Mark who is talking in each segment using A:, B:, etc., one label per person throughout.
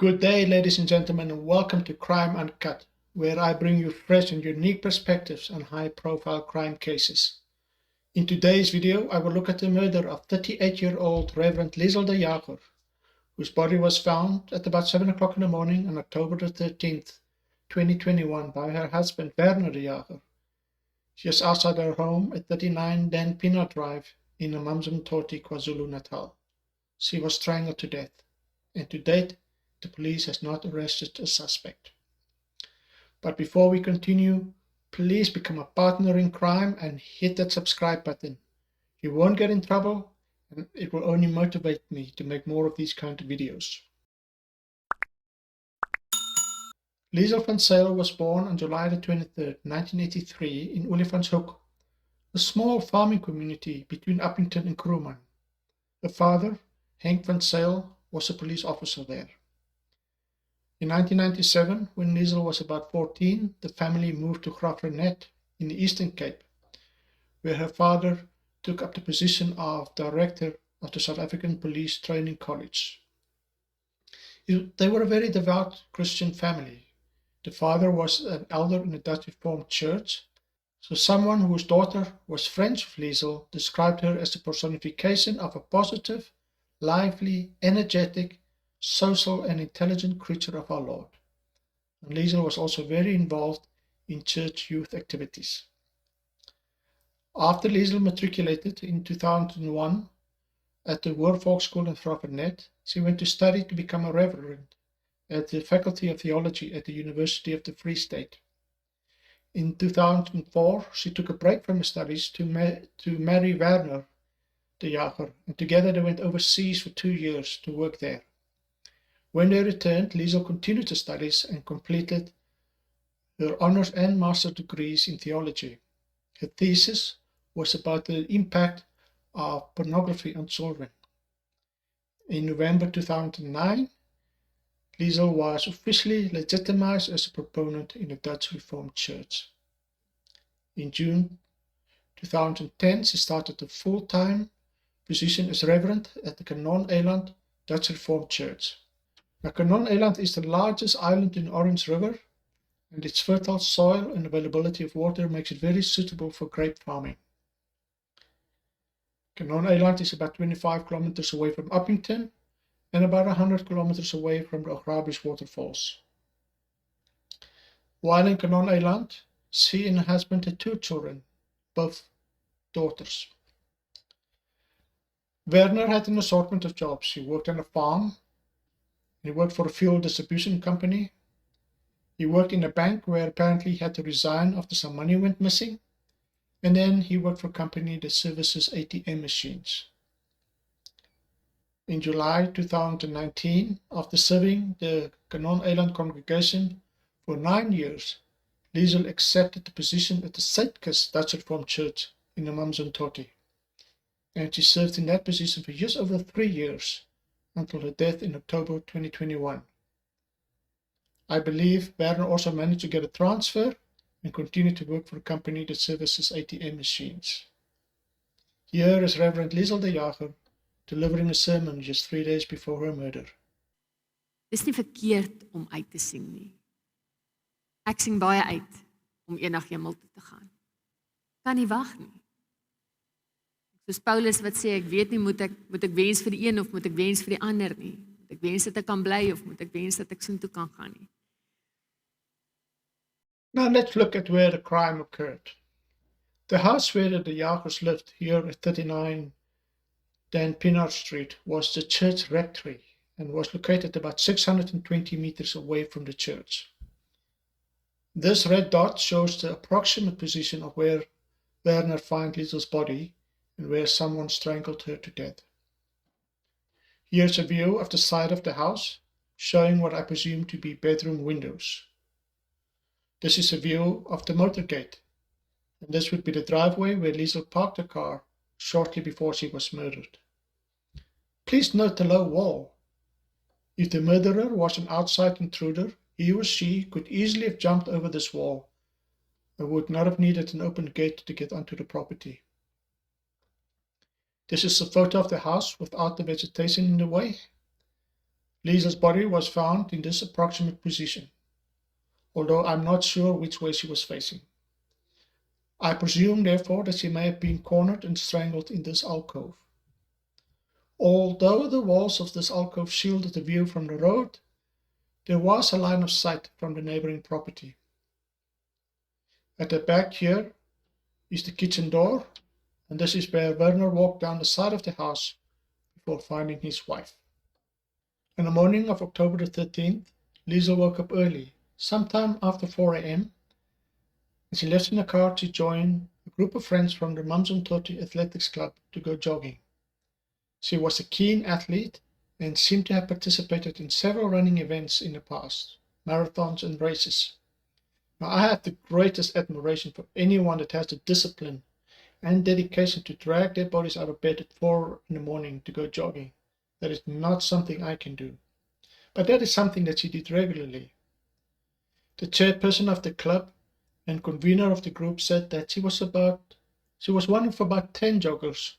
A: Good day, ladies and gentlemen, and welcome to Crime Uncut, where I bring you fresh and unique perspectives on high-profile crime cases. In today's video, I will look at the murder of 38-year-old Reverend Liezel De Jager, whose body was found at about 7 o'clock in the morning on October the 13th, 2021 by her husband Rev De Jager. She is outside her home at 39 Dan Pienaar Drive in Amanzimtoti, KwaZulu-Natal. She was strangled to death, and to date, the police has not arrested a suspect. But before we continue, please become a partner in crime and hit that subscribe button. You won't get in trouble, and it will only motivate me to make more of these kind of videos. Liezel van Zyl was born on July the 23rd, 1983 in Olifantshoek, a small farming community between Upington and Kroeman. Her father, Henk van Zyl, was a police officer there. In 1997, when Liezel was about 14, the family moved to Reverend in the Eastern Cape, where her father took up the position of director of the South African Police Training College. They were a very devout Christian family. The father was an elder in the Dutch Reformed Church, so someone whose daughter was friends with Liezel described her as the personification of a positive, lively, energetic, social and intelligent creature of our Lord. And Liezel was also very involved in church youth activities. After Liezel matriculated in 2001 at the Hoërvolk School in Reverend, she went to study to become a Reverend at the Faculty of Theology at the University of the Free State. In 2004, she took a break from her studies to marry Rev De Jager, and together they went overseas for 2 years to work there. When they returned, Liezel continued her studies and completed her honors and master's degrees in theology. Her thesis was about the impact of pornography on children. In November 2009, Liezel was officially legitimized as a proponent in the Dutch Reformed Church. In June 2010, she started a full-time position as Reverend at the Canon-Eiland Dutch Reformed Church. Now, Canon-Eiland is the largest island in the Orange River, and its fertile soil and availability of water makes it very suitable for grape farming. Canon-Eiland is about 25 kilometers away from Upington and about 100 kilometers away from the Ograbies waterfalls. While in Canon-Eiland, she and her husband had 2 children, both daughters. Werner had an assortment of jobs. He worked on a farm. He worked for a fuel distribution company. He worked in a bank where apparently he had to resign after some money went missing. And then he worked for a company that services ATM machines. In July 2019, after serving the Canon-Eiland congregation for 9 years, Liezel accepted the position at the Suidkus Dutch Reformed Church in Amanzimtoti. And she served in that position for just over 3 years, until her death in October 2021. I believe Werner also managed to get a transfer and continue to work for a company that services ATM machines. Here is Reverend Liezel De Jager delivering a sermon just 3 days before her murder.
B: Dis nie verkeerd om uit te sien nie. Ek sien baie uit om eendag hemel toe te gaan. Kan nie wag nie. Soos Paulus wat sê, ek weet nie, moet ek wens vir die een of moet ek wens vir die ander nie. Moet ek wens dat ek kan bly of moet ek wens dat ek soontoe kan gaan nie.
A: Now let's look at where the crime occurred. The house where the Jagers lived here at 39 Dan Pienaar Street was the church rectory and was located about 620 meters away from the church. This red dot shows the approximate position of where Werner found Liezel's body and where someone strangled her to death. Here's a view of the side of the house, showing what I presume to be bedroom windows. This is a view of the motor gate, and this would be the driveway where Liezel parked her car shortly before she was murdered. Please note the low wall. If the murderer was an outside intruder, he or she could easily have jumped over this wall and would not have needed an open gate to get onto the property. This is a photo of the house without the vegetation in the way. Liesel's body was found in this approximate position, although I'm not sure which way she was facing. I presume, therefore, that she may have been cornered and strangled in this alcove. Although the walls of this alcove shielded the view from the road, there was a line of sight from the neighboring property. At the back here is the kitchen door, and this is where Werner walked down the side of the house before finding his wife. On the morning of October the 13th, Liesel woke up early, sometime after 4 a.m., and she left in a car to join a group of friends from the Amanzimtoti Athletics Club to go jogging. She was a keen athlete and seemed to have participated in several running events in the past, marathons and races. Now, I have the greatest admiration for anyone that has the discipline and dedication to drag their bodies out of bed at 4 in the morning to go jogging. That is not something I can do. But that is something that she did regularly. The chairperson of the club and convener of the group said that she was one of about 10 joggers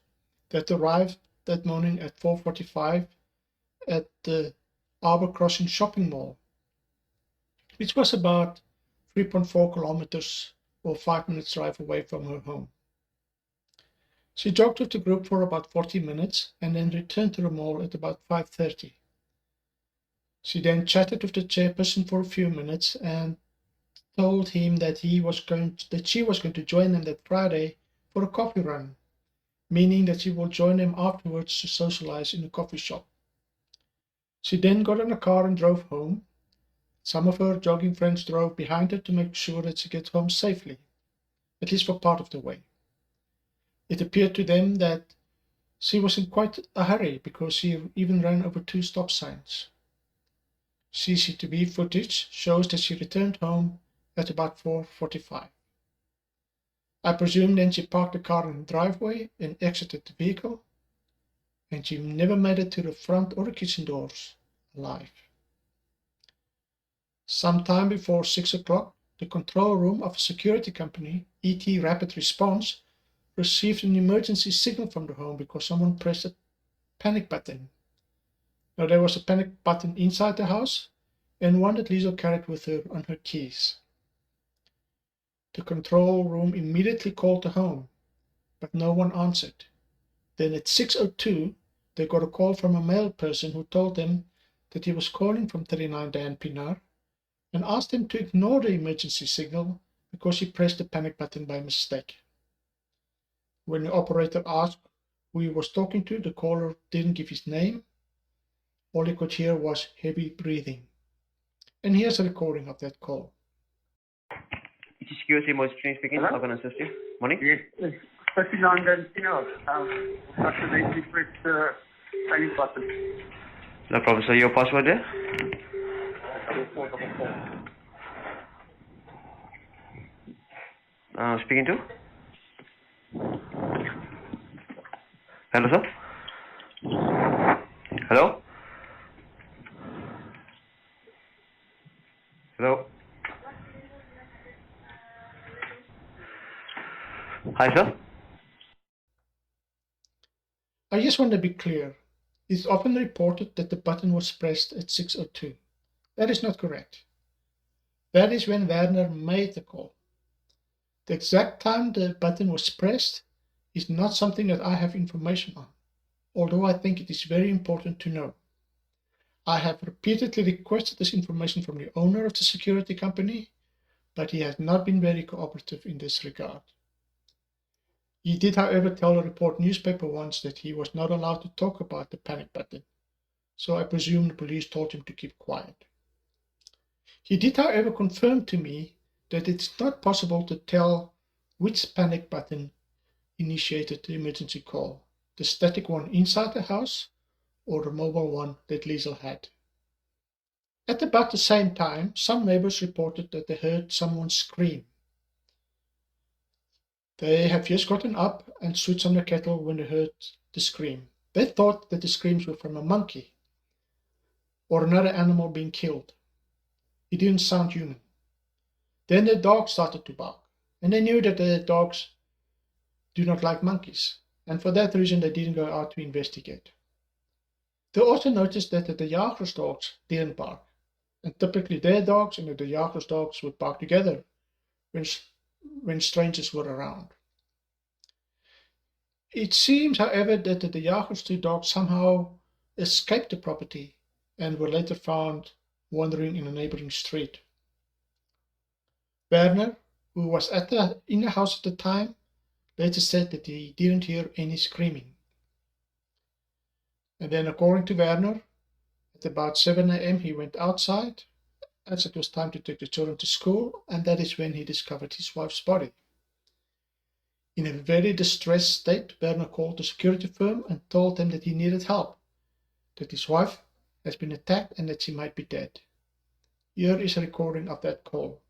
A: that arrived that morning at 4:45 at the Arbor Crossing shopping mall, which was about 3.4 kilometers or 5 minutes drive away from her home. She jogged with the group for about 40 minutes and then returned to the mall at about 5:30. She then chatted with the chairperson for a few minutes and told him that she was going to join them that Friday for a coffee run, meaning that she will join them afterwards to socialize in a coffee shop. She then got in a car and drove home. Some of her jogging friends drove behind her to make sure that she gets home safely, at least for part of the way. It appeared to them that she was in quite a hurry because she even ran over 2 stop signs. CCTV footage shows that she returned home at about 4:45. I presume then she parked the car in the driveway and exited the vehicle, and she never made it to the front or the kitchen doors alive. Sometime before 6 o'clock, the control room of a security company, ET Rapid Response, received an emergency signal from the home because someone pressed a panic button. Now, there was a panic button inside the house and one that Liesel carried with her on her keys. The control room immediately called the home, but no one answered. Then at 6:02, they got a call from a male person who told them that he was calling from 39 Dan Pinar and asked them to ignore the emergency signal because he pressed the panic button by mistake. When the operator asked who he was talking to, the caller didn't give his name. All he could hear was heavy breathing. And here's a recording of that call.
C: It's security monitoring speaking.
D: Hello?
C: How can I assist you? Morning.
D: Yes, it's 39 and accidentally pressed the panic button.
C: No problem. So your password there?
D: 444.
C: Speaking to? Hello, sir? Hello? Hello? Hi, sir?
A: I just want to be clear. It's often reported that the button was pressed at 6:02. That is not correct. That is when Werner made the call. The exact time the button was pressed is not something that I have information on, although I think it is very important to know. I have repeatedly requested this information from the owner of the security company, but he has not been very cooperative in this regard. He did, however, tell a report newspaper once that he was not allowed to talk about the panic button, so I presume the police told him to keep quiet. He did, however, confirm to me that it's not possible to tell which panic button initiated the emergency call, the static one inside the house or the mobile one that Liesel had. At about the same time, some neighbors reported that they heard someone scream. They have just gotten up and switched on the kettle when they heard the scream. They thought that the screams were from a monkey or another animal being killed. It didn't sound human. Then the dog started to bark, and they knew that the dogs do not like monkeys, and for that reason they didn't go out to investigate. They also noticed that the De Jager's dogs didn't bark, and typically their dogs and the De Jager's dogs would bark together when strangers were around. It seems, however, that the De Jager's two dogs somehow escaped the property and were later found wandering in a neighboring street. Werner, who was in the house at the time, later said that he didn't hear any screaming. And then, according to Werner, at about 7 a.m. he went outside as it was time to take the children to school, and that is when he discovered his wife's body. In a very distressed state, Werner called the security firm and told them that he needed help, that his wife has been attacked and that she might be dead. Here is a recording of that call.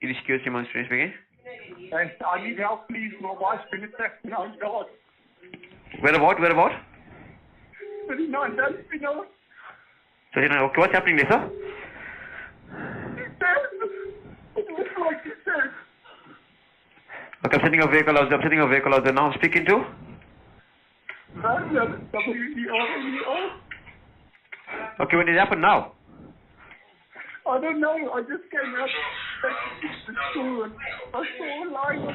C: It is security demonstration speaking.
D: Hey, I need help, please. My wife's been attacked now. God.
C: Where about?
D: 39, don't you know?
C: So, okay, what's happening there, sir?
D: It looks like he said.
C: Okay, I'm sending a vehicle out there now. I'm speaking to?
D: W-E-R-N-E-R.
C: Okay, when did it happen now?
D: I don't know. I just came out to school and I saw a line on the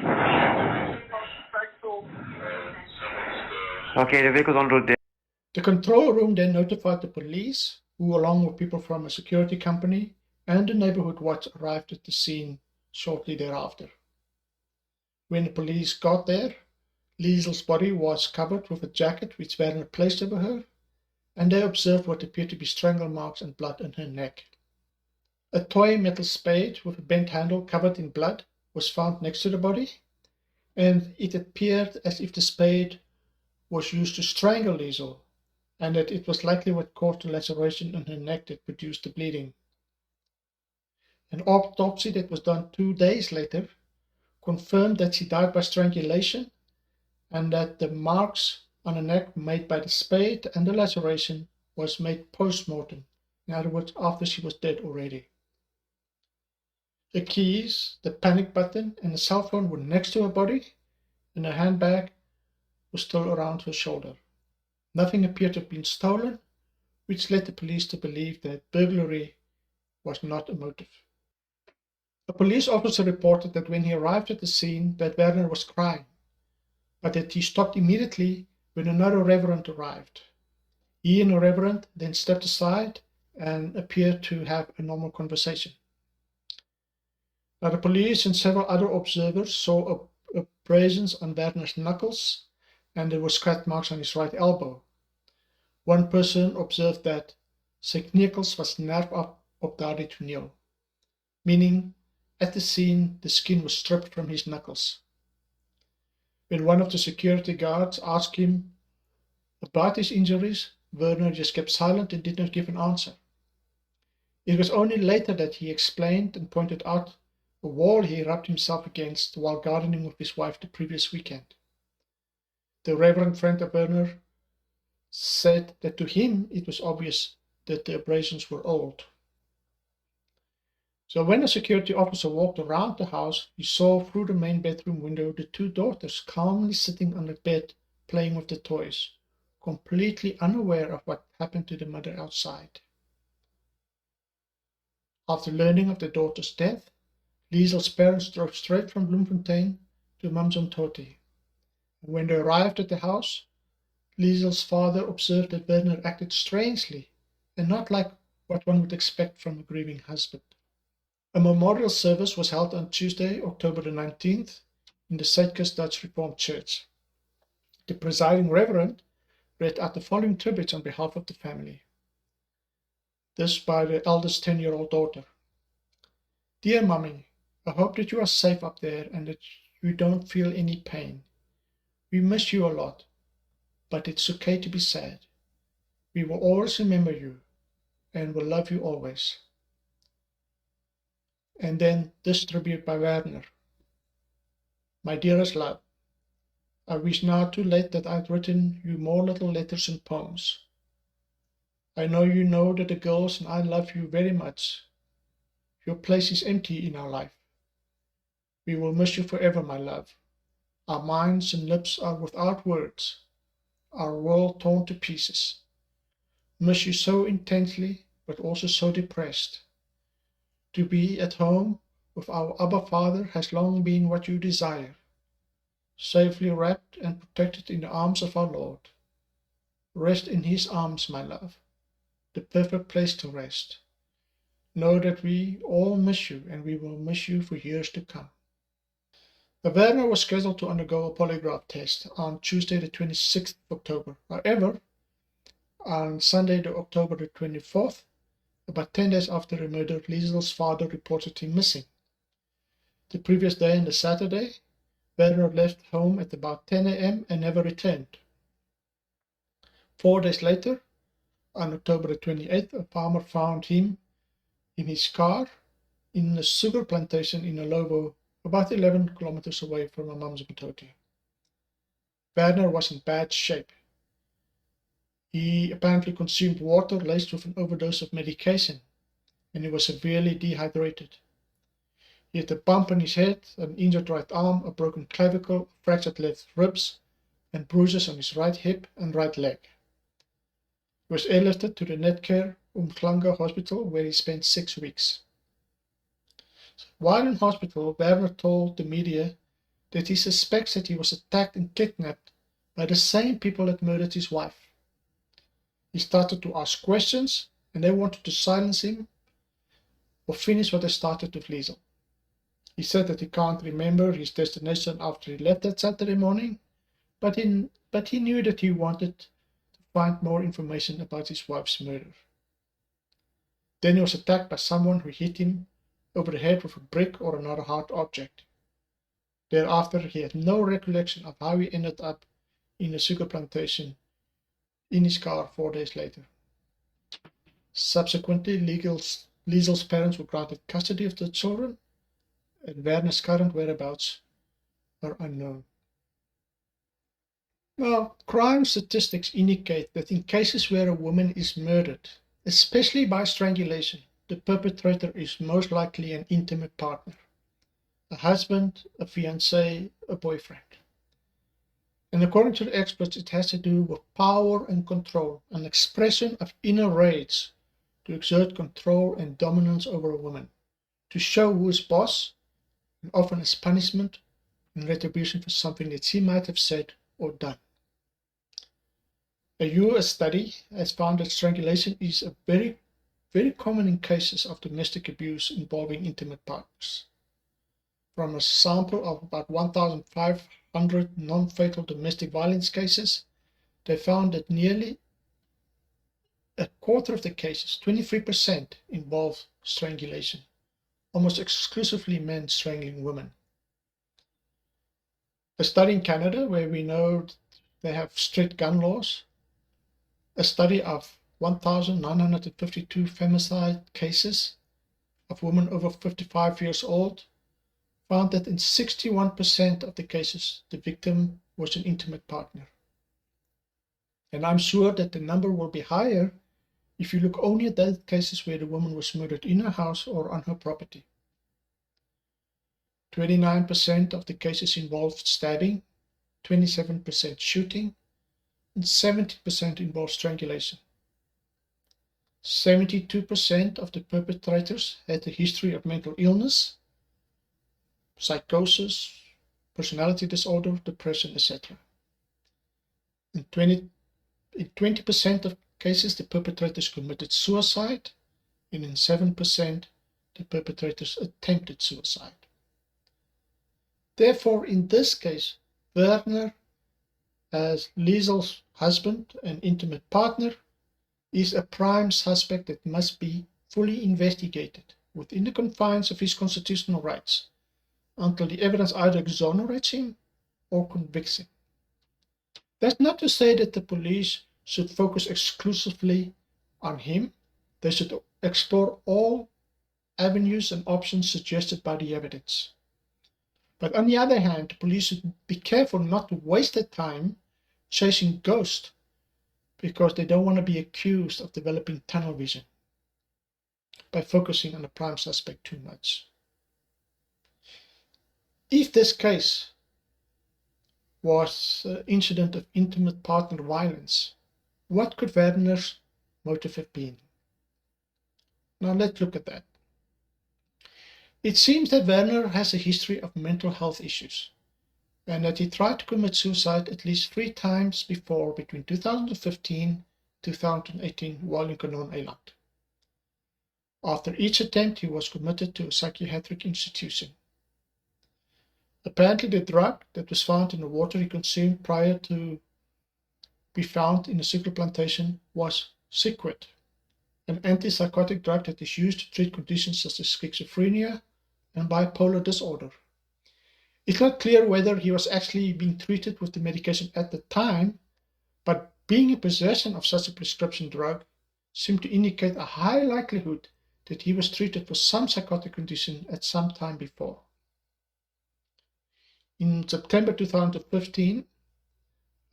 D: back door.
C: Okay, the vehicle's on road there.
A: The control room then notified the police, who along with people from a security company and the neighborhood watch arrived at the scene shortly thereafter. When the police got there, Liesel's body was covered with a jacket which Werner placed over her, and they observed what appeared to be strangle marks and blood on her neck. A toy metal spade with a bent handle covered in blood was found next to the body, and it appeared as if the spade was used to strangle Liesel, and that it was likely what caused the laceration on her neck that produced the bleeding. An autopsy that was done 2 days later confirmed that she died by strangulation, and that the marks on her neck made by the spade and the laceration was made post-mortem, in other words, after she was dead already. The keys, the panic button, and the cell phone were next to her body, and her handbag was still around her shoulder. Nothing appeared to have been stolen, which led the police to believe that burglary was not a motive. A police officer reported that when he arrived at the scene that Werner was crying, but that he stopped immediately when another Reverend arrived. He and the Reverend then stepped aside and appeared to have a normal conversation. Now, the police and several other observers saw abrasions on Werner's knuckles, and there were scratch marks on his right elbow. One person observed that sy kneukels was nerf op daardie toneel, meaning at the scene the skin was stripped from his knuckles. When one of the security guards asked him about his injuries, Werner just kept silent and did not give an answer. It was only later that he explained and pointed out a wall he rubbed himself against while gardening with his wife the previous weekend. The Reverend friend of Werner said that to him it was obvious that the abrasions were old. So when a security officer walked around the house, he saw through the main bedroom window the two daughters calmly sitting on the bed playing with the toys, completely unaware of what happened to the mother outside. After learning of the daughter's death, Liesel's parents drove straight from Bloemfontein to Amanzimtoti. And when they arrived at the house, Liesel's father observed that Werner acted strangely and not like what one would expect from a grieving husband. A memorial service was held on Tuesday, October the 19th, in the Suidkus Dutch Reformed Church. The presiding Reverend read out the following tributes on behalf of the family. This by the eldest 10-year-old daughter. Dear Mummy, I hope that you are safe up there and that you don't feel any pain. We miss you a lot, but it's okay to be sad. We will always remember you and will love you always. And then this tribute by Werner. My dearest love, I wish now too late that I'd written you more little letters and poems. I know that the girls and I love you very much. Your place is empty in our life. We will miss you forever, my love. Our minds and lips are without words. our world torn to pieces. Miss you so intensely, but also so depressed. To be at home with our Abba Father has long been what you desire, safely wrapped and protected in the arms of our Lord. Rest in His arms, my love, the perfect place to rest. Know that we all miss you, and we will miss you for years to come. Werner was scheduled to undergo a polygraph test on Tuesday the 26th of October. However, on Sunday the October the 24th, about 10 days after the murder, Liesel's father reported him missing. The previous day and the Saturday, Werner left home at about 10 a.m. and never returned. 4 days later, on October the 28th, a farmer found him in his car in a sugar plantation in Alobo, about 11 kilometers away from Amanzimtoti. Werner was in bad shape. He apparently consumed water laced with an overdose of medication, and he was severely dehydrated. He had a bump on his head, an injured right arm, a broken clavicle, fractured left ribs, and bruises on his right hip and right leg. He was airlifted to the Netcare Umhlanga hospital, where he spent 6 weeks. While in hospital, Werner told the media that he suspects that he was attacked and kidnapped by the same people that murdered his wife. He started to ask questions, and they wanted to silence him or finish what they started with Liesel. He said that he can't remember his destination after he left that Saturday morning, but he knew that he wanted to find more information about his wife's murder. Then he was attacked by someone who hit him over the head with a brick or another hard object. Thereafter, he had no recollection of how he ended up in a sugar plantation in his car 4 days later. Subsequently, Liesel's parents were granted custody of the children, and Werner's current whereabouts are unknown. Well, crime statistics indicate that in cases where a woman is murdered, especially by strangulation, the perpetrator is most likely an intimate partner, a husband, a fiancé, a boyfriend. And according to the experts, it has to do with power and control, an expression of inner rage to exert control and dominance over a woman, to show who is boss, and often as punishment and retribution for something that she might have said or done. A US study has found that strangulation is a very, very common in cases of domestic abuse involving intimate partners. From a sample of about 1,500 non-fatal domestic violence cases, they found that nearly a quarter of the cases, 23%, involved strangulation, almost exclusively men strangling women. A study in Canada, where we know they have strict gun laws, a study of 1,952 femicide cases of women over 55 years old, found that in 61% of the cases, the victim was an intimate partner. And I'm sure that the number will be higher if you look only at those cases where the woman was murdered in her house or on her property. 29% of the cases involved stabbing, 27% shooting, and 70% involved strangulation. 72% of the perpetrators had a history of mental illness, psychosis, personality disorder, depression, etc. In 20% of cases, the perpetrators committed suicide, and in 7%, the perpetrators attempted suicide. Therefore, in this case, Werner, as Liesel's husband and intimate partner, is a prime suspect that must be fully investigated within the confines of his constitutional rights until the evidence either exonerates him or convicts him. That's not to say that the police should focus exclusively on him. They should explore all avenues and options suggested by the evidence. But on the other hand, the police should be careful not to waste their time chasing ghosts because they don't want to be accused of developing tunnel vision by focusing on the prime suspect too much. If this case was an incident of intimate partner violence. What could Werner's motive have been? Now let's look at that. It seems that Werner has a history of mental health issues and that he tried to commit suicide at least 3 times before between 2015 and 2018 while in Canon-Eiland. After each attempt, he was committed to a psychiatric institution. Apparently, the drug that was found in the water he consumed prior to be found in a sugar plantation was Sequit, an antipsychotic drug that is used to treat conditions such as schizophrenia and bipolar disorder. It's not clear whether he was actually being treated with the medication at the time, but being in possession of such a prescription drug seemed to indicate a high likelihood that he was treated for some psychotic condition at some time before. In September 2015,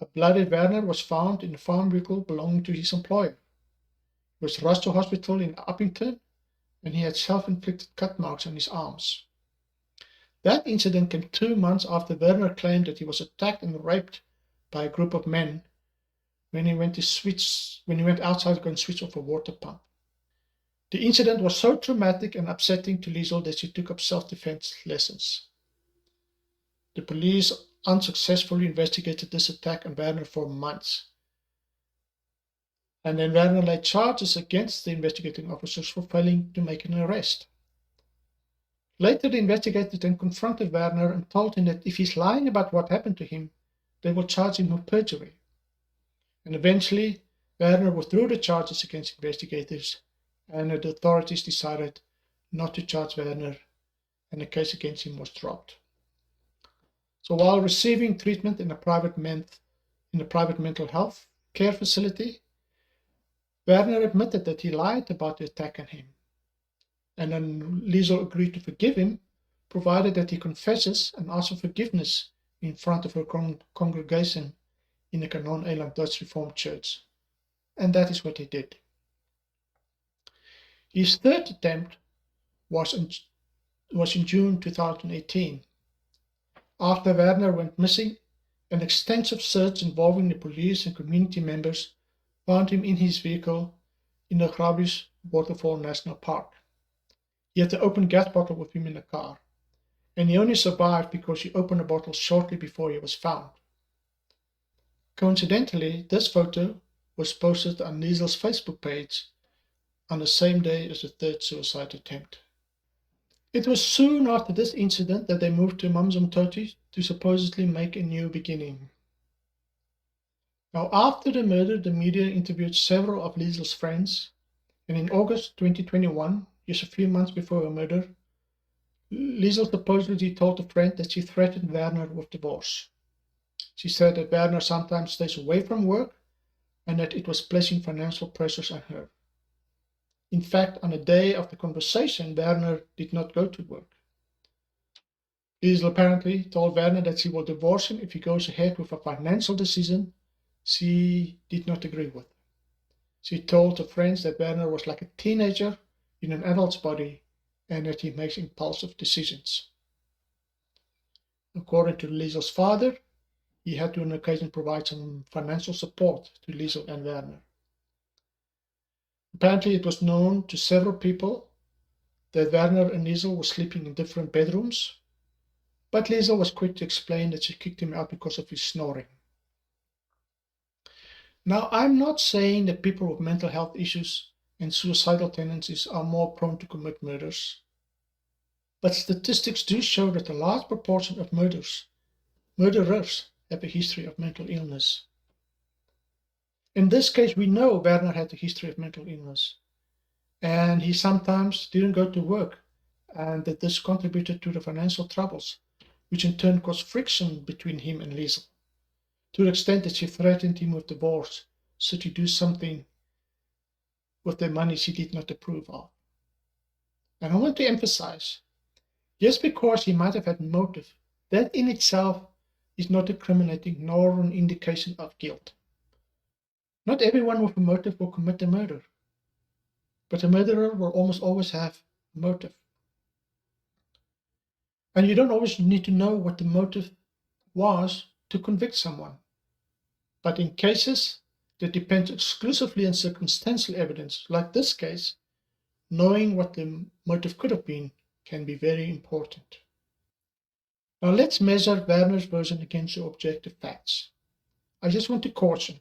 A: a bloodied Werner was found in a farm vehicle belonging to his employer. He was rushed to hospital in Uppington, and he had self-inflicted cut marks on his arms. That incident came 2 months after Werner claimed that he was attacked and raped by a group of men when he went outside to go and switch off a water pump. The incident was so traumatic and upsetting to Liezel that she took up self-defense lessons. The police unsuccessfully investigated this attack on Werner for months. And then Werner laid charges against the investigating officers for failing to make an arrest. Later, the investigators then confronted Werner and told him that if he's lying about what happened to him, they will charge him with perjury. And eventually, Werner withdrew the charges against investigators, and the authorities decided not to charge Werner, and the case against him was dropped. So while receiving treatment in a private mental health care facility, Werner admitted that he lied about the attack on him. And then Liezel agreed to forgive him, provided that he confesses and asks for forgiveness in front of her congregation in the Canon-Eiland Dutch Reformed Church. And that is what he did. His third attempt was in June 2018. After Werner went missing, an extensive search involving the police and community members found him in his vehicle in the Grabis Waterfall National Park. He had an open gas bottle with him in the car, and he only survived because he opened the bottle shortly before he was found. Coincidentally, this photo was posted on Liezel's Facebook page on the same day as the third suicide attempt. It was soon after this incident that they moved to Amanzimtoti to supposedly make a new beginning. Now, after the murder, the media interviewed several of Liezel's friends, and in August 2021, just a few months before her murder, Liezel supposedly told a friend that she threatened Werner with divorce. She said that Werner sometimes stays away from work and that it was placing financial pressures on her. In fact, on the day of the conversation, Werner did not go to work. Liezel apparently told Werner that she will divorce him if he goes ahead with a financial decision she did not agree with. She told her friends that Werner was like a teenager in an adult's body and that he makes impulsive decisions. According to Liezel's father, he had to on occasion provide some financial support to Liezel and Werner. Apparently, it was known to several people that Werner and Liezel were sleeping in different bedrooms, but Liezel was quick to explain that she kicked him out because of his snoring. Now, I'm not saying that people with mental health issues and suicidal tendencies are more prone to commit murders, but statistics do show that a large proportion of murderers have a history of mental illness. In this case, we know Werner had a history of mental illness, and he sometimes didn't go to work, and that this contributed to the financial troubles, which in turn caused friction between him and Liezel, to the extent that she threatened him with divorce should he do something with the money she did not approve of. And I want to emphasize, just because he might have had motive, that in itself is not incriminating nor an indication of guilt. Not everyone with a motive will commit a murder, but a murderer will almost always have a motive. And you don't always need to know what the motive was to convict someone. But in cases that depend exclusively on circumstantial evidence, like this case, knowing what the motive could have been can be very important. Now let's measure Werner's version against the objective facts. I just want to caution,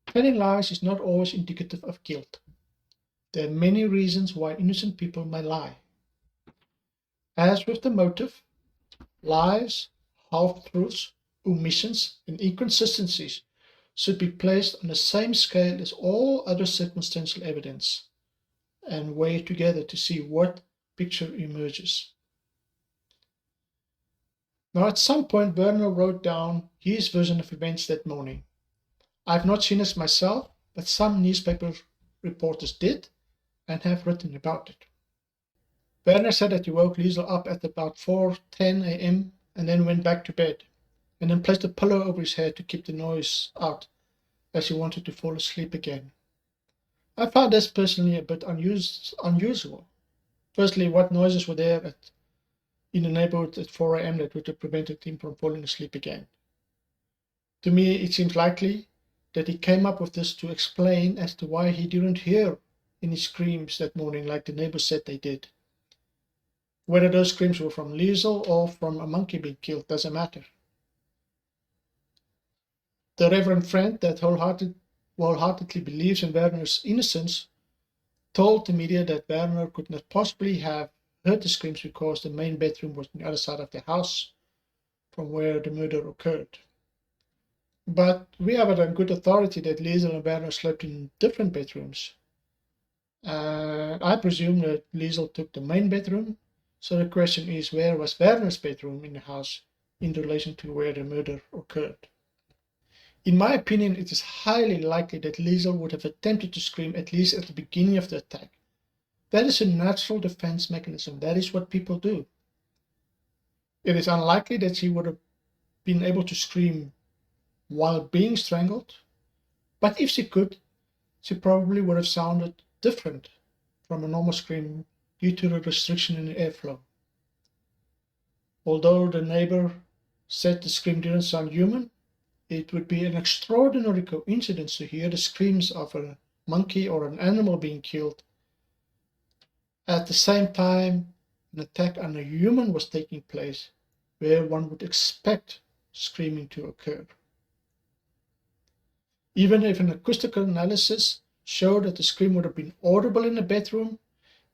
A: telling lies is not always indicative of guilt. There are many reasons why innocent people may lie. As with the motive, lies, half-truths, omissions, and inconsistencies should be placed on the same scale as all other circumstantial evidence and weighed together to see what picture emerges. Now, at some point, Werner wrote down his version of events that morning. I've not seen it myself, but some newspaper reporters did and have written about it. Werner said that he woke Liezel up at about 4:10 a.m. and then went back to bed, and then placed a pillow over his head to keep the noise out, as he wanted to fall asleep again. I found this personally a bit unusual. Firstly, what noises were there in the neighborhood at 4 a.m. that would have prevented him from falling asleep again? To me, it seems likely that he came up with this to explain as to why he didn't hear any screams that morning like the neighbors said they did. Whether those screams were from Liezel or from a monkey being killed doesn't matter. The Reverend friend that wholeheartedly believes in Werner's innocence told the media that Werner could not possibly have heard the screams because the main bedroom was on the other side of the house from where the murder occurred. But we have it on good authority that Liezel and Werner slept in different bedrooms. I presume that Liezel took the main bedroom, so the question is, where was Werner's bedroom in the house in relation to where the murder occurred? In my opinion, it is highly likely that Liezel would have attempted to scream at least at the beginning of the attack. That is a natural defense mechanism. That is what people do. It is unlikely that she would have been able to scream while being strangled, but if she could, she probably would have sounded different from a normal scream due to the restriction in the airflow. Although the neighbor said the scream didn't sound human, it would be an extraordinary coincidence to hear the screams of a monkey or an animal being killed at the same time an attack on a human was taking place, where one would expect screaming to occur. Even if an acoustical analysis showed that the scream would have been audible in the bedroom,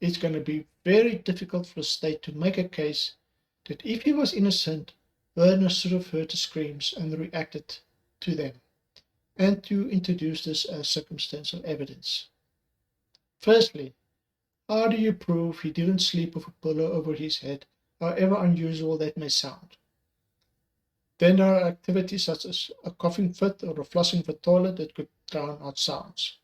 A: it's going to be very difficult for the state to make a case that if he was innocent, Werner should have heard the screams and reacted to them, and to introduce this as circumstantial evidence. Firstly, how do you prove he didn't sleep with a pillow over his head, however unusual that may sound? Then there are activities such as a coughing fit or a flushing of a toilet that could drown out sounds.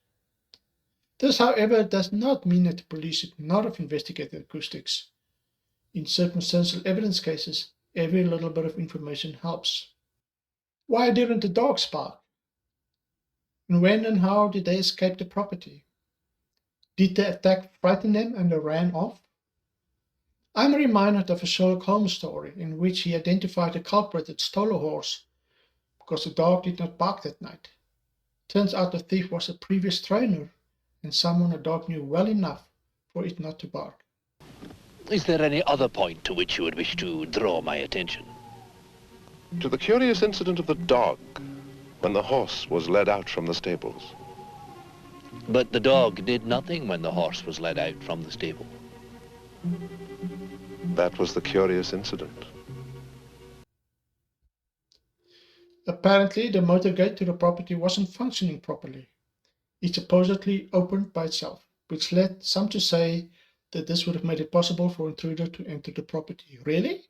A: This, however, does not mean that the police should not have investigated acoustics. In circumstantial evidence cases, every little bit of information helps. Why didn't the dogs bark? And when and how did they escape the property? Did the attack frighten them and they ran off? I'm reminded of a Sherlock Holmes story in which he identified a culprit that stole a horse because the dog did not bark that night. Turns out the thief was a previous trainer and someone the dog knew well enough for it not to bark.
E: Is there any other point to which you would wish to draw my attention?
F: To the curious incident of the dog when the horse was led out from the stables.
E: But the dog did nothing when the horse was led out from the stable.
F: That was the curious incident.
A: Apparently, the motor gate to the property wasn't functioning properly. It supposedly opened by itself, which led some to say that this would have made it possible for an intruder to enter the property. Really?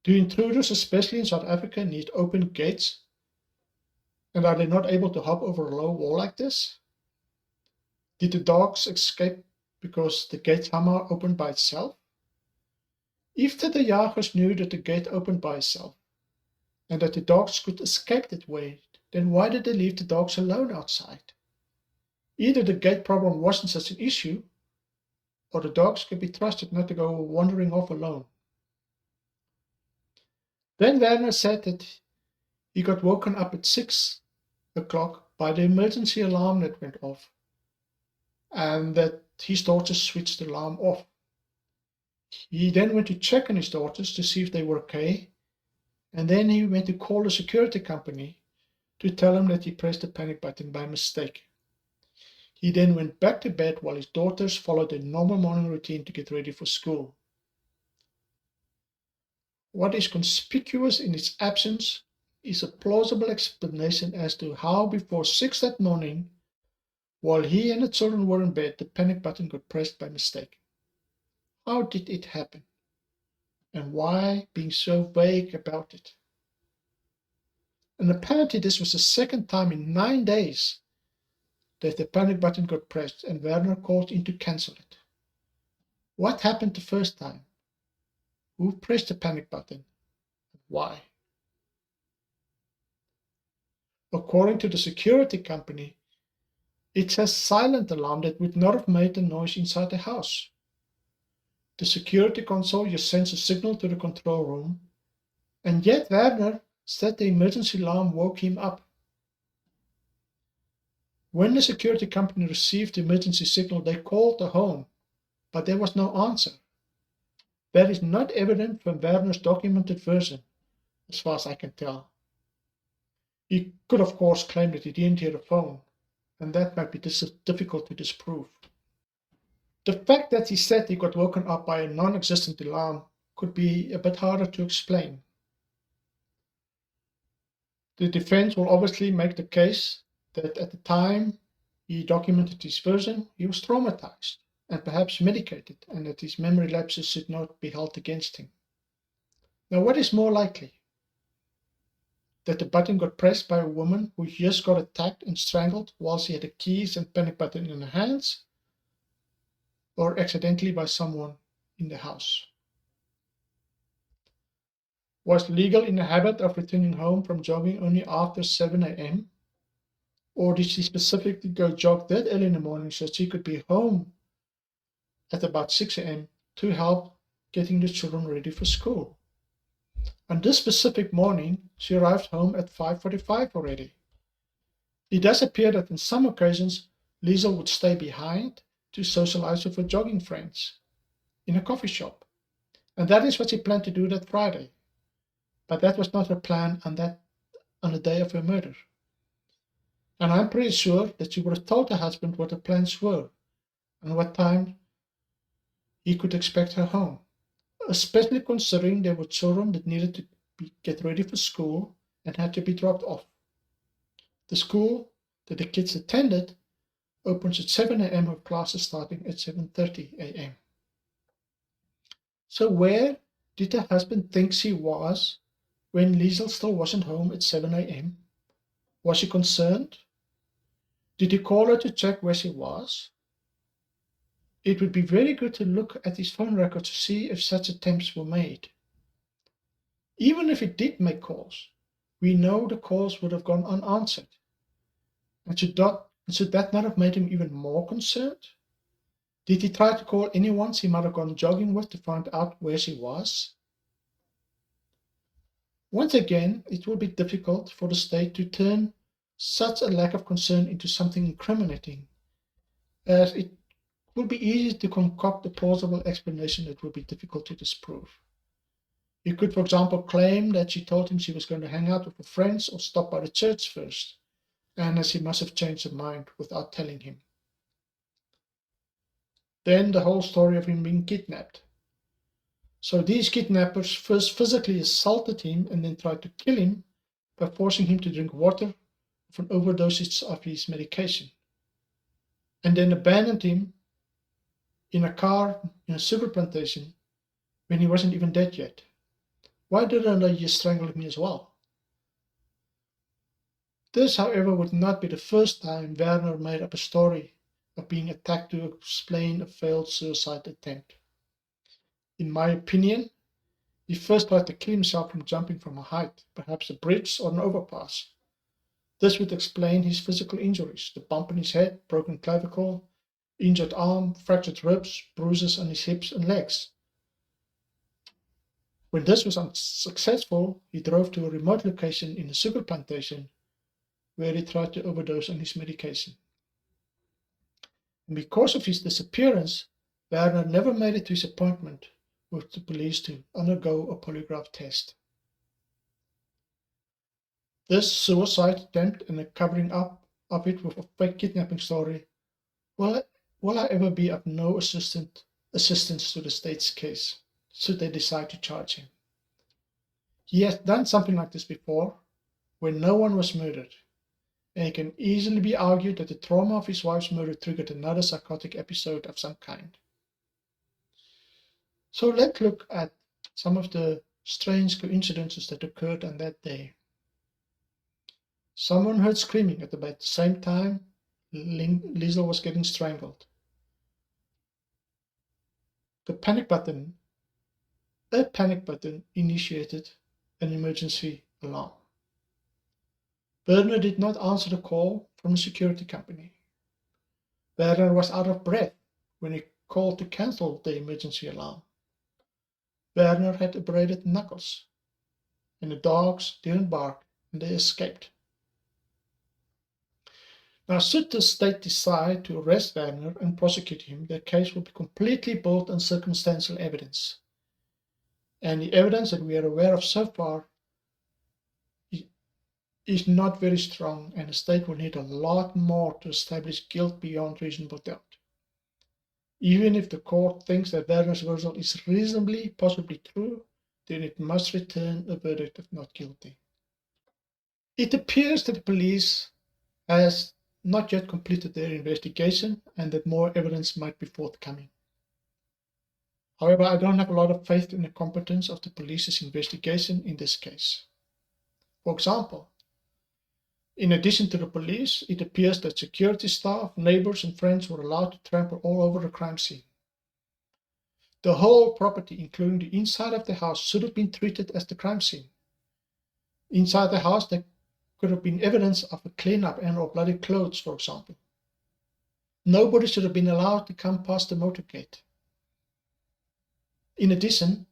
A: Do intruders, especially in South Africa, need open gates? And are they not able to hop over a low wall like this? Did the dogs escape because the gate somehow opened by itself? If the De Jagers knew that the gate opened by itself, and that the dogs could escape that way, then why did they leave the dogs alone outside? Either the gate problem wasn't such an issue, or the dogs could be trusted not to go wandering off alone. Then Werner said that he got woken up at 6 o'clock by the emergency alarm that went off, and that his daughters switched the alarm off. He then went to check on his daughters to see if they were okay, and then he went to call the security company to tell them that he pressed the panic button by mistake. He then went back to bed while his daughters followed their normal morning routine to get ready for school. What is conspicuous in its absence is a plausible explanation as to how before 6 that morning, while he and the children were in bed, the panic button got pressed by mistake. How did it happen? And why being so vague about it? And apparently this was the second time in 9 days that the panic button got pressed and Werner called in to cancel it. What happened the first time? Who pressed the panic button? And why? According to the security company, it has a silent alarm that would not have made a noise inside the house. The security console just sends a signal to the control room, and yet Werner said the emergency alarm woke him up. When the security company received the emergency signal, they called the home, but there was no answer. That is not evident from Werner's documented version, as far as I can tell. He could, of course, claim that he didn't hear the phone, and that might be difficult to disprove. The fact that he said he got woken up by a non-existent alarm could be a bit harder to explain. The defense will obviously make the case that at the time he documented his version, he was traumatized and perhaps medicated, and that his memory lapses should not be held against him. Now, what is more likely? That the button got pressed by a woman who just got attacked and strangled while she had the keys and panic button in her hands, or accidentally by someone in the house? Was Liezel in the habit of returning home from jogging only after 7 a.m.? Or did she specifically go jog that early in the morning so she could be home at about 6 a.m. to help getting the children ready for school? On this specific morning, she arrived home at 5:45 already. It does appear that on some occasions, Liezel would stay behind to socialize with her jogging friends in a coffee shop. And that is what she planned to do that Friday. But that was not her plan on the day of her murder. And I'm pretty sure that she would have told her husband what her plans were and what time he could expect her home, especially considering there were children that needed to get ready for school and had to be dropped off. The school that the kids attended opens at 7 a.m. with classes starting at 7:30 a.m. So where did her husband think she was when Liezel still wasn't home at 7 a.m.? Was he concerned? Did he call her to check where she was? It would be very good to look at his phone records to see if such attempts were made. Even if he did make calls, we know the calls would have gone unanswered. And should that not have made him even more concerned? Did he try to call anyone he might have gone jogging with to find out where she was? Once again, it will be difficult for the state to turn such a lack of concern into something incriminating, as it will be easy to concoct a plausible explanation that will be difficult to disprove. You could, for example, claim that she told him she was going to hang out with her friends or stop by the church first, and that she must have changed her mind without telling him. Then the whole story of him being kidnapped. So these kidnappers first physically assaulted him and then tried to kill him by forcing him to drink water of an overdosage of his medication, and then abandoned him in a car in a sugar plantation when he wasn't even dead yet. Why didn't they just strangle him as well? This, however, would not be the first time Werner made up a story of being attacked to explain a failed suicide attempt. In my opinion, he first tried to kill himself from jumping from a height, perhaps a bridge or an overpass. This would explain his physical injuries: the bump on his head, broken clavicle, injured arm, fractured ribs, bruises on his hips and legs. When this was unsuccessful, he drove to a remote location in a sugar plantation where he tried to overdose on his medication. And because of his disappearance, Werner never made it to his appointment with the police to undergo a polygraph test. This suicide attempt and a covering up of it with a fake kidnapping story will however be of no assistance to the state's case, should they decide to charge him. He has done something like this before, when no one was murdered, and it can easily be argued that the trauma of his wife's murder triggered another psychotic episode of some kind. So let's look at some of the strange coincidences that occurred on that day. Someone heard screaming at about the same time Liezel was getting strangled. A panic button initiated an emergency alarm. Werner did not answer the call from a security company. Werner was out of breath when he called to cancel the emergency alarm. Werner had abraded knuckles, and the dogs didn't bark and they escaped. Now, should the state decide to arrest Werner and prosecute him, the case will be completely built on circumstantial evidence. And the evidence that we are aware of so far is not very strong, and the state will need a lot more to establish guilt beyond reasonable doubt. Even if the court thinks that Werner's version is reasonably possibly true, then it must return a verdict of not guilty. It appears that the police has not yet completed their investigation and that more evidence might be forthcoming. However, I don't have a lot of faith in the competence of the police's investigation in this case. For example, in addition to the police, it appears that security staff, neighbors, and friends were allowed to trample all over the crime scene. The whole property, including the inside of the house, should have been treated as the crime scene. Inside the house, there could have been evidence of a cleanup and/or bloody clothes, for example. Nobody should have been allowed to come past the motorcade. In addition,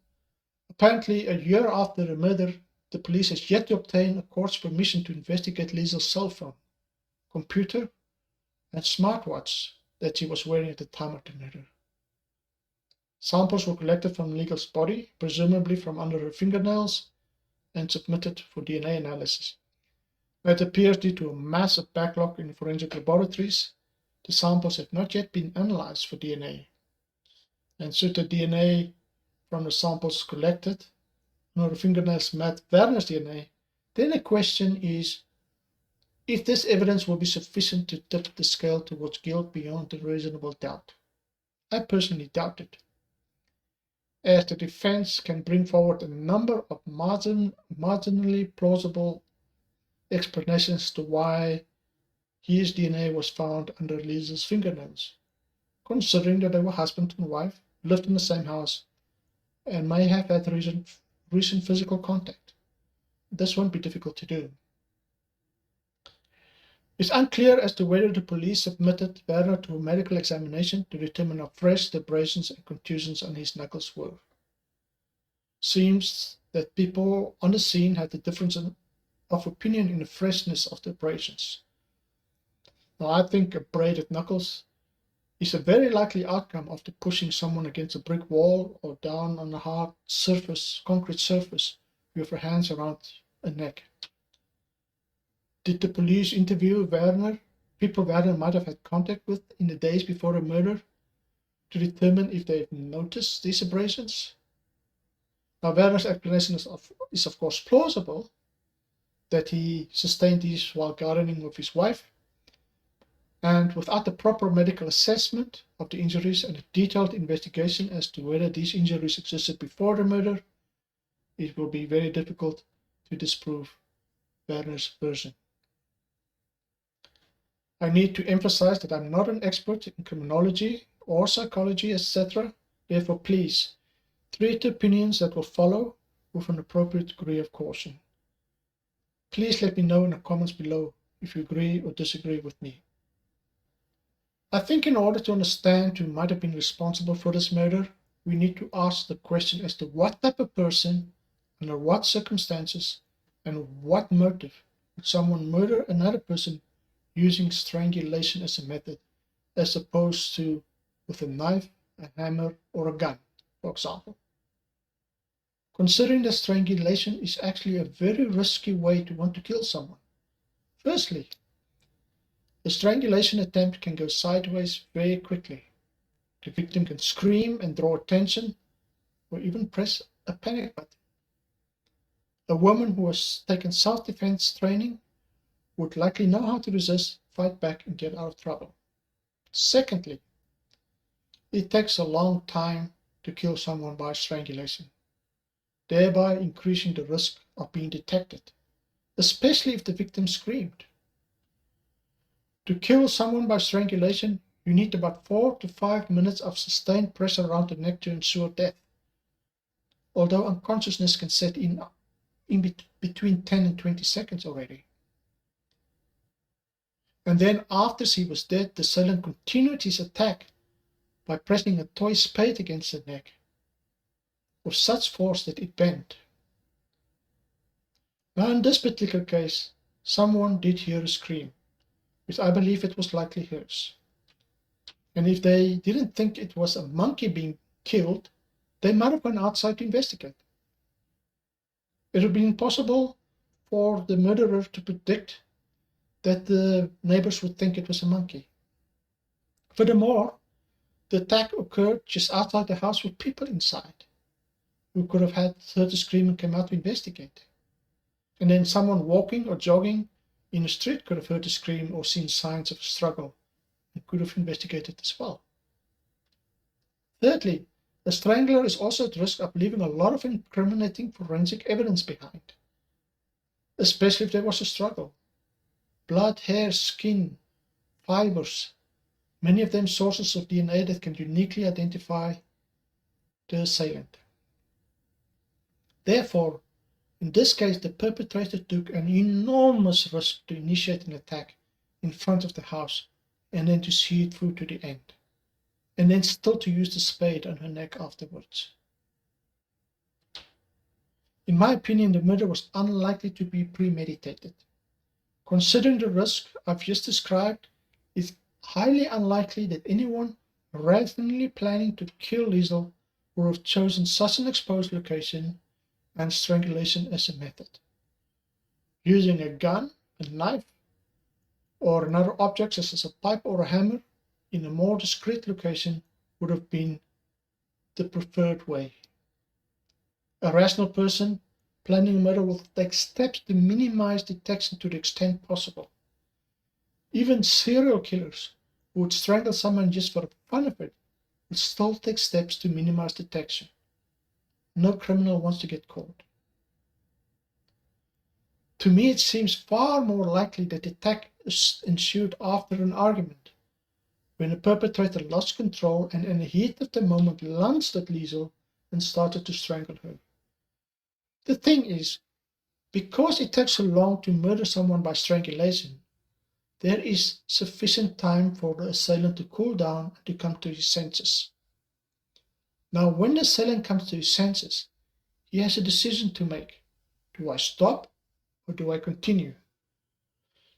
A: apparently a year after the murder, the police has yet to obtain a court's permission to investigate Liezel's cell phone, computer, and smartwatch that she was wearing at the time of the murder. Samples were collected from Liezel's body, presumably from under her fingernails, and submitted for DNA analysis. It appears due to a massive backlog in forensic laboratories, the samples have not yet been analyzed for DNA. And should the DNA from the samples collected on her fingernails match Werner's DNA, then the question is if this evidence will be sufficient to tip the scale towards guilt beyond a reasonable doubt. I personally doubt it, as the defense can bring forward a number of marginally plausible explanations to why his DNA was found under Liezel's fingernails, considering that they were husband and wife, lived in the same house, and may have had recent physical contact. This won't be difficult to do. It's unclear as to whether the police submitted Werner to a medical examination to determine how fresh the abrasions and contusions on his knuckles were. Seems that people on the scene had a difference of opinion in the freshness of the abrasions. Now, I think abraded knuckles is a very likely outcome after pushing someone against a brick wall or down on a hard surface, concrete surface, with your hands around a neck. Did the police interview Werner, people Werner might have had contact with in the days before the murder, to determine if they've noticed these abrasions? Now, Werner's explanation is of course plausible, that he sustained these while gardening with his wife, and without the proper medical assessment of the injuries and a detailed investigation as to whether these injuries existed before the murder, it will be very difficult to disprove Werner's version. I need to emphasize that I'm not an expert in criminology or psychology, etc. Therefore, please treat the opinions that will follow with an appropriate degree of caution. Please let me know in the comments below if you agree or disagree with me. I think in order to understand who might have been responsible for this murder, we need to ask the question as to what type of person, under what circumstances, and what motive would someone murder another person using strangulation as a method, as opposed to with a knife, a hammer, or a gun, for example. Considering that strangulation is actually a very risky way to want to kill someone. Firstly, a strangulation attempt can go sideways very quickly. The victim can scream and draw attention, or even press a panic button. A woman who has taken self-defense training would likely know how to resist, fight back, and get out of trouble. Secondly, it takes a long time to kill someone by strangulation, thereby increasing the risk of being detected, especially if the victim screamed. To kill someone by strangulation, you need about 4 to 5 minutes of sustained pressure around the neck to ensure death, although unconsciousness can set in between 10 and 20 seconds already. And then after he was dead, the assailant continued his attack by pressing a toy spade against the neck with such force that it bent. Now in this particular case, someone did hear a scream, which I believe it was likely hers. And if they didn't think it was a monkey being killed, they might have gone outside to investigate. It would be impossible for the murderer to predict that the neighbors would think it was a monkey. Furthermore, the attack occurred just outside the house with people inside who could have heard the scream and came out to investigate. And then someone walking or jogging in the street could have heard the scream or seen signs of a struggle and could have investigated as well. Thirdly, a strangler is also at risk of leaving a lot of incriminating forensic evidence behind, especially if there was a struggle. Blood, hair, skin, fibers, many of them sources of DNA that can uniquely identify the assailant. Therefore, in this case, the perpetrator took an enormous risk to initiate an attack in front of the house and then to see it through to the end, and then still to use the spade on her neck afterwards. In my opinion, the murder was unlikely to be premeditated. Considering the risk I've just described, it's highly unlikely that anyone rationally planning to kill Liezel would have chosen such an exposed location and strangulation as a method. Using a gun, a knife, or another object such as a pipe or a hammer in a more discreet location would have been the preferred way. A rational person planning a murder will take steps to minimize detection to the extent possible. Even serial killers who would strangle someone just for the fun of it would still take steps to minimize detection. No criminal wants to get caught. To me, it seems far more likely that the attack ensued after an argument, when the perpetrator lost control and in the heat of the moment lunged at Liezel and started to strangle her. The thing is, because it takes so long to murder someone by strangulation, there is sufficient time for the assailant to cool down and to come to his senses. Now, when the assailant comes to his senses, he has a decision to make. Do I stop or do I continue?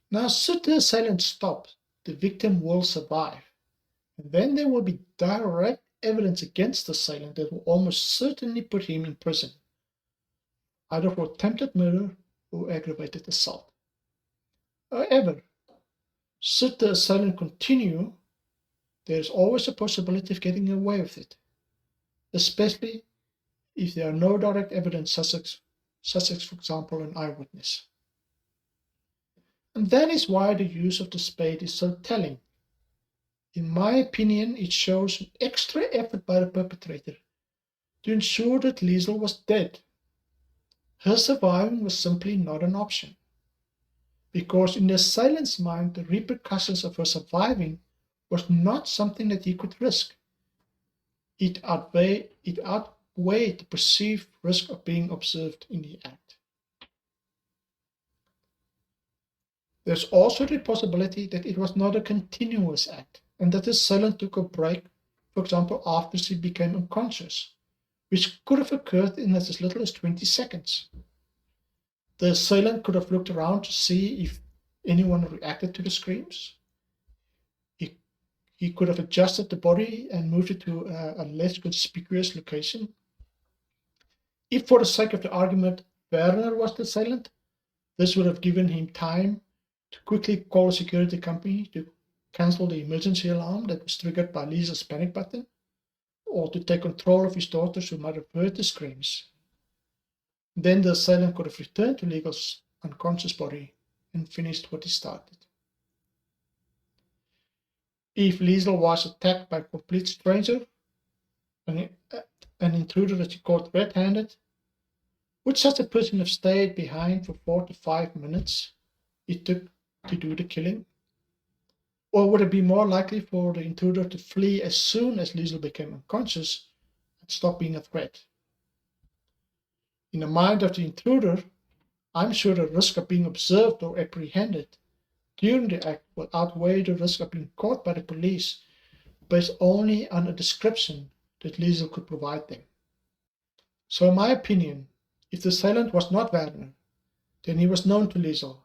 A: Now, should the assailant stop, the victim will survive. And then there will be direct evidence against the assailant that will almost certainly put him in prison, either for attempted murder or aggravated assault. However, should the assailant continue, there is always a possibility of getting away with it, especially if there are no direct evidence such as, for example, an eyewitness. And that is why the use of the spade is so telling. In my opinion, it shows an extra effort by the perpetrator to ensure that Liezel was dead. Her surviving was simply not an option, because in the assailant's mind, the repercussions of her surviving was not something that he could risk. It outweighed the perceived risk of being observed in the act. There's also the possibility that it was not a continuous act, and that the assailant took a break for example, after she became unconscious, which could have occurred in as little as 20 seconds. The assailant could have looked around to see if anyone reacted to the screams. He could have adjusted the body and moved it to a less conspicuous location. If, for the sake of the argument, Werner was the assailant, this would have given him time to quickly call a security company to cancel the emergency alarm that was triggered by Liezel's panic button, or to take control of his daughters who might have heard the screams. Then the assailant could have returned to Liezel's unconscious body and finished what he started. If Liezel was attacked by a complete stranger, an intruder that he caught red-handed, would such a person have stayed behind for 4 to 5 minutes it took to do the killing? Or would it be more likely for the intruder to flee as soon as Liezel became unconscious and stop being a threat? In the mind of the intruder, I'm sure the risk of being observed or apprehended during the act will outweigh the risk of being caught by the police based only on a description that Liezel could provide them. So in my opinion, if the assailant was not Werner, then he was known to Liezel,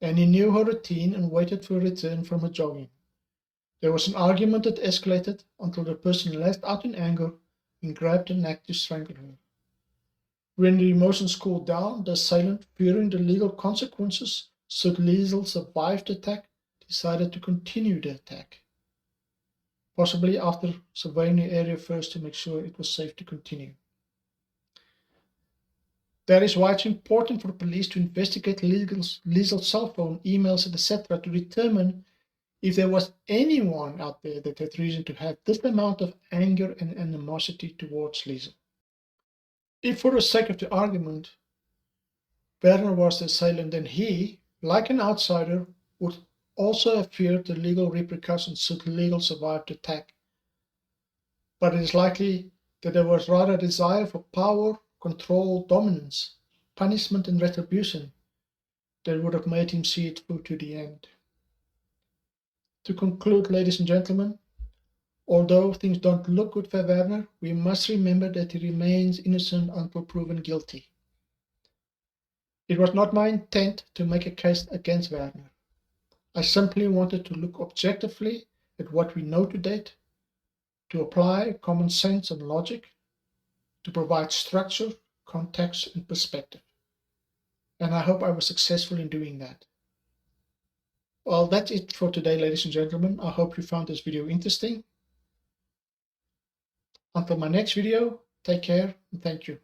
A: and he knew her routine and waited for a return from her jogging. There was an argument that escalated until the person lashed out in anger and grabbed the neck to strangle her. When the emotions cooled down, the assailant, fearing the legal consequences should Liezel survive the attack, decided to continue the attack, possibly after surveying the area first to make sure it was safe to continue. That is why it's important for the police to investigate Liezel's cell phone, emails, etc. to determine if there was anyone out there that had reason to have this amount of anger and animosity towards Liezel. If, for the sake of the argument, Werner was the assailant, then he, like an outsider, would also have feared the legal repercussions should Liezel survive the attack. But it is likely that there was rather a desire for power, control, dominance, punishment, and retribution that would have made him see it through to the end. To conclude, ladies and gentlemen, although things don't look good for Werner, we must remember that he remains innocent until proven guilty. It was not my intent to make a case against Werner. I simply wanted to look objectively at what we know to date, to apply common sense and logic, to provide structure, context, and perspective. And I hope I was successful in doing that. Well, that's it for today, ladies and gentlemen. I hope you found this video interesting. Until my next video, take care and thank you.